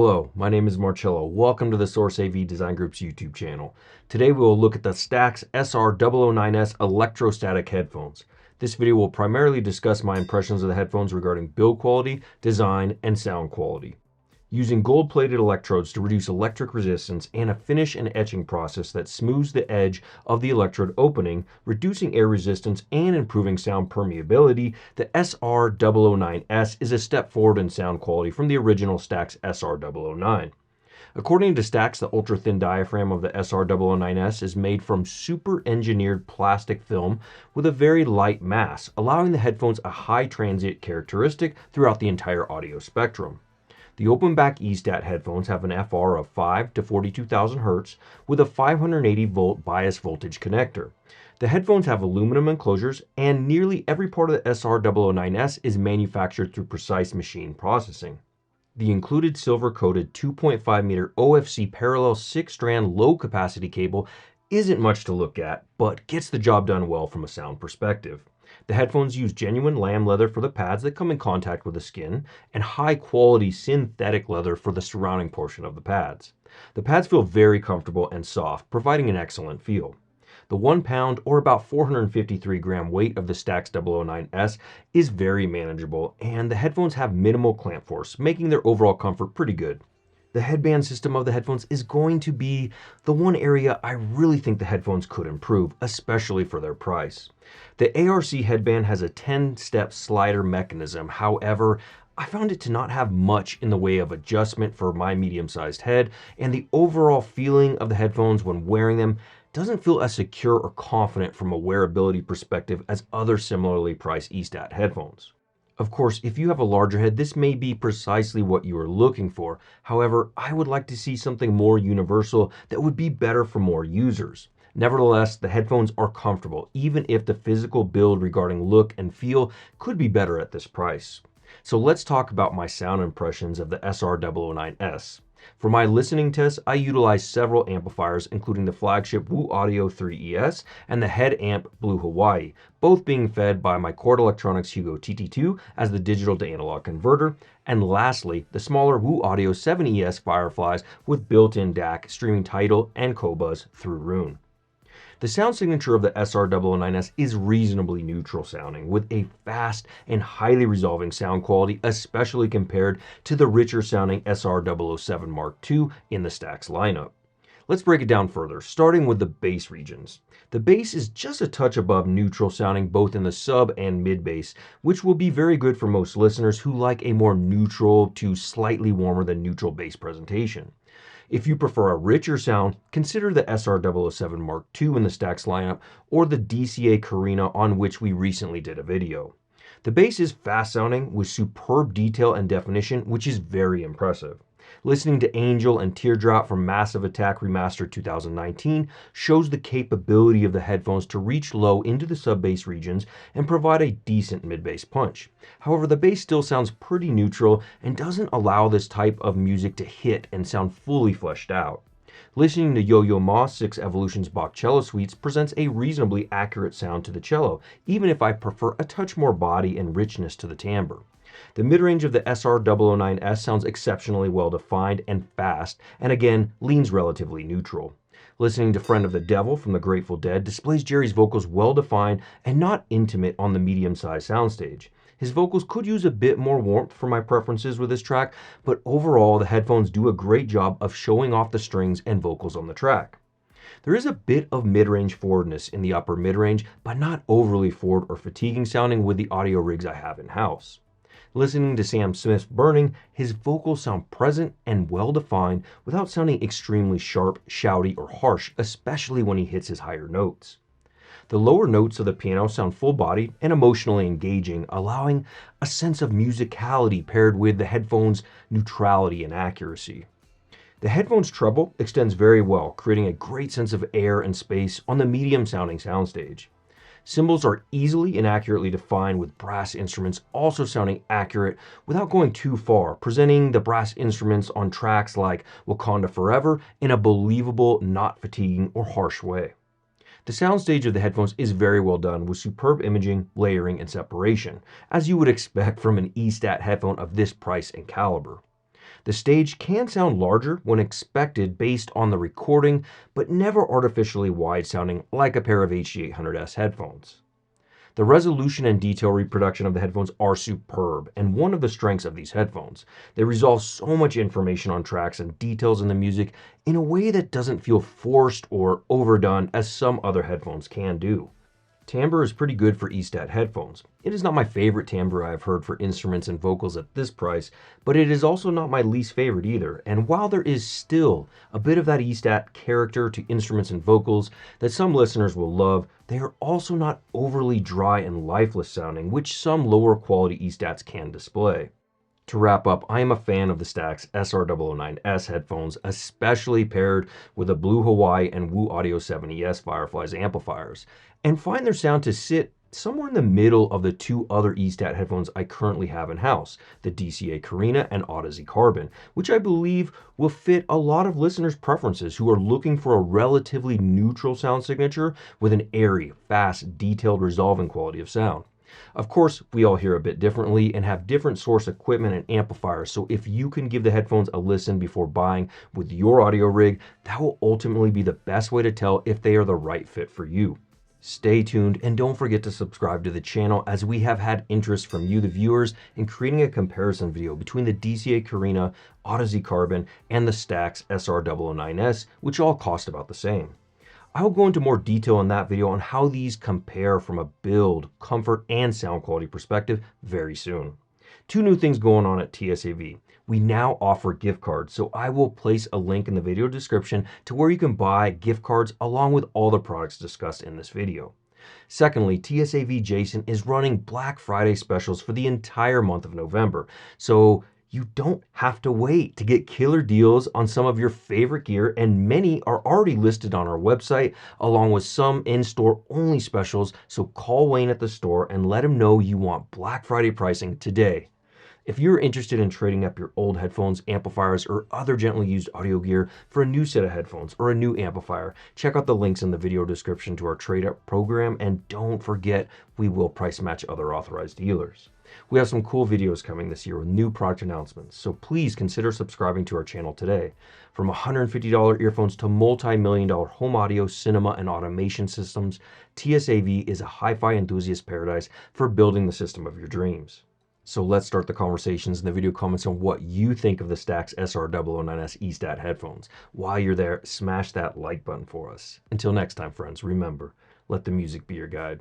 Hello, my name is Marcello. Welcome to the Source AV Design Group's YouTube channel. Today we will look at the STAX SR-009S Electrostatic headphones. This video will primarily discuss my impressions of the headphones regarding build quality, design, and sound quality. Using gold-plated electrodes to reduce electric resistance and a finish and etching process that smooths the edge of the electrode opening, reducing air resistance and improving sound permeability, the SR-009S is a step forward in sound quality from the original STAX SR-009. According to STAX, the ultra-thin diaphragm of the SR-009S is made from super-engineered plastic film with a very light mass, allowing the headphones a high transient characteristic throughout the entire audio spectrum. The open-back E-Stat headphones have an FR of 5 to 42,000 Hz with a 580-volt bias voltage connector. The headphones have aluminum enclosures, and nearly every part of the SR-009S is manufactured through precise machine processing. The included silver-coated 2.5-meter OFC parallel 6-strand low-capacity cable isn't much to look at, but gets the job done well from a sound perspective. The headphones use genuine lamb leather for the pads that come in contact with the skin, and high-quality synthetic leather for the surrounding portion of the pads. The pads feel very comfortable and soft, providing an excellent feel. The 1 pound or about 453 gram weight of the STAX 009S is very manageable, and the headphones have minimal clamp force, making their overall comfort pretty good. The headband system of the headphones is going to be the one area I really think the headphones could improve, especially for their price. The ARC headband has a 10-step slider mechanism. However, I found it to not have much in the way of adjustment for my medium-sized head, and the overall feeling of the headphones when wearing them doesn't feel as secure or confident from a wearability perspective as other similarly priced E-Stat headphones. Of course, if you have a larger head, this may be precisely what you are looking for. However, I would like to see something more universal that would be better for more users. Nevertheless, the headphones are comfortable, even if the physical build regarding look and feel could be better at this price. So let's talk about my sound impressions of the SR-009S. For my listening tests, I utilized several amplifiers, including the flagship Wu Audio 3ES and the head amp Blue Hawaii, both being fed by my Chord Electronics Hugo TT2 as the digital to analog converter, and lastly, the smaller Wu Audio 7ES Fireflies with built-in DAC streaming Tidal and Qobuz through Roon. The sound signature of the SR-009S is reasonably neutral sounding, with a fast and highly resolving sound quality, especially compared to the richer sounding SR-007 Mark II in the STAX lineup. Let's break it down further, starting with the bass regions. The bass is just a touch above neutral sounding both in the sub and mid bass, which will be very good for most listeners who like a more neutral to slightly warmer than neutral bass presentation. If you prefer a richer sound, consider the SR-007 Mark II in the STAX lineup or the DCA Carina on which we recently did a video. The bass is fast sounding with superb detail and definition, which is very impressive. Listening to Angel and Teardrop from Massive Attack Remastered 2019 shows the capability of the headphones to reach low into the sub-bass regions and provide a decent mid-bass punch. However, the bass still sounds pretty neutral and doesn't allow this type of music to hit and sound fully fleshed out. Listening to Yo-Yo Ma 6 Evolution's Bach cello suites presents a reasonably accurate sound to the cello, even if I prefer a touch more body and richness to the timbre. The mid-range of the SR-009S sounds exceptionally well defined and fast, and again, leans relatively neutral. Listening to Friend of the Devil from the Grateful Dead displays Jerry's vocals well defined and not intimate on the medium-sized soundstage. His vocals could use a bit more warmth for my preferences with this track, but overall the headphones do a great job of showing off the strings and vocals on the track. There is a bit of mid-range forwardness in the upper mid-range, but not overly forward or fatiguing sounding with the audio rigs I have in-house. Listening to Sam Smith's Burning, his vocals sound present and well-defined without sounding extremely sharp, shouty, or harsh, especially when he hits his higher notes. The lower notes of the piano sound full-bodied and emotionally engaging, allowing a sense of musicality paired with the headphones' neutrality and accuracy. The headphones' treble extends very well, creating a great sense of air and space on the medium-sounding soundstage. Cymbals are easily and accurately defined with brass instruments also sounding accurate without going too far, presenting the brass instruments on tracks like Wakanda Forever in a believable, not fatiguing or harsh way. The soundstage of the headphones is very well done with superb imaging, layering, and separation, as you would expect from an E-Stat headphone of this price and caliber. The stage can sound larger when expected based on the recording, but never artificially wide sounding like a pair of HD800S headphones. The resolution and detail reproduction of the headphones are superb, and one of the strengths of these headphones. They resolve so much information on tracks and details in the music in a way that doesn't feel forced or overdone as some other headphones can do. Timbre is pretty good for E-Stat headphones. It is not my favorite timbre I have heard for instruments and vocals at this price, but it is also not my least favorite either. And while there is still a bit of that E-Stat character to instruments and vocals that some listeners will love, they are also not overly dry and lifeless sounding, which some lower quality E-Stats can display. To wrap up, I am a fan of the STAX SR-009S headphones, especially paired with the Blue Hawaii and Wu Audio 70S Fireflies amplifiers, and find their sound to sit somewhere in the middle of the two other E-Stat headphones I currently have in-house, the DCA Carina and Odyssey Carbon, which I believe will fit a lot of listeners' preferences who are looking for a relatively neutral sound signature with an airy, fast, detailed resolving quality of sound. Of course, we all hear a bit differently and have different source equipment and amplifiers, so if you can give the headphones a listen before buying with your audio rig, that will ultimately be the best way to tell if they are the right fit for you. Stay tuned and don't forget to subscribe to the channel, as we have had interest from you, the viewers, in creating a comparison video between the DCA Carina, Odyssey Carbon, and the STAX SR-009S, which all cost about the same. I will go into more detail in that video on how these compare from a build, comfort, and sound quality perspective very soon. Two new things going on at TSAV. We now offer gift cards, so I will place a link in the video description to where you can buy gift cards along with all the products discussed in this video. Secondly, TSAV Jason is running Black Friday specials for the entire month of November, so you don't have to wait to get killer deals on some of your favorite gear, and many are already listed on our website, along with some in-store only specials, so call Wayne at the store and let him know you want Black Friday pricing today. If you're interested in trading up your old headphones, amplifiers, or other gently used audio gear for a new set of headphones or a new amplifier, check out the links in the video description to our trade-up program, and don't forget, we will price match other authorized dealers. We have some cool videos coming this year with new product announcements, so please consider subscribing to our channel today. From $150 earphones to multi-million-dollar home audio, cinema, and automation systems, TSAV is a hi-fi enthusiast paradise for building the system of your dreams. So let's start the conversations in the video comments on what you think of the STAX SR-009S E-Stat headphones. While you're there, smash that like button for us. Until next time, friends, remember, let the music be your guide.